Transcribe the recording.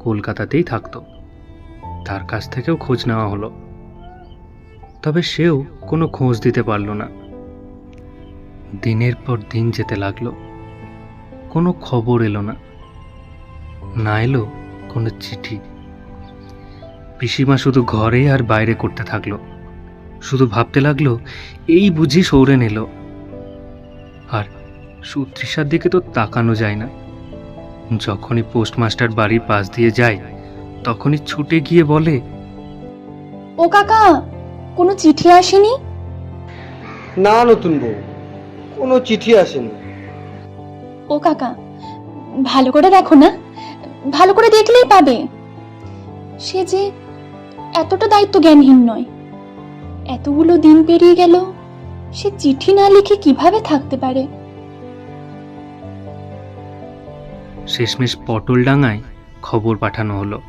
কলকাতাতেই থাকতো। তার কাছ থেকেও খোঁজ নেওয়া হলো, তবে সেও কোনো খোঁজ দিতে পারল না। দিনের পর দিন যেতে লাগলো, কোনো খবর এলো না, না এলো কোনো চিঠি। পিসিমা শুধু ঘরে আর বাইরে করতে থাকলো, শুধু ভাবতে লাগলো এই বুঝি সৌরেন এলো। আর সুতৃষার দিকে তো তাকানো যায় না। যখনই পোস্টমাস্টার বাড়ির পাশ দিয়ে যায় তখনই ছুটে গিয়ে বলে, ও কাকা, কোনো চিঠি আসেনি? না নতুন বউ, কোনো চিঠি আসেনি। ও কাকা, ভালো করে দেখো না, ভালো করে দেখলেই পাবে। সে যে এতটা দায়িত্ব জ্ঞানহীন নয়। এতগুলো দিন পেরিয়ে গেল, সে চিঠি না লিখে কিভাবে থাকতে পারে? শেষমেশ পটলডাঙ্গায় খবর পাঠানো হলো।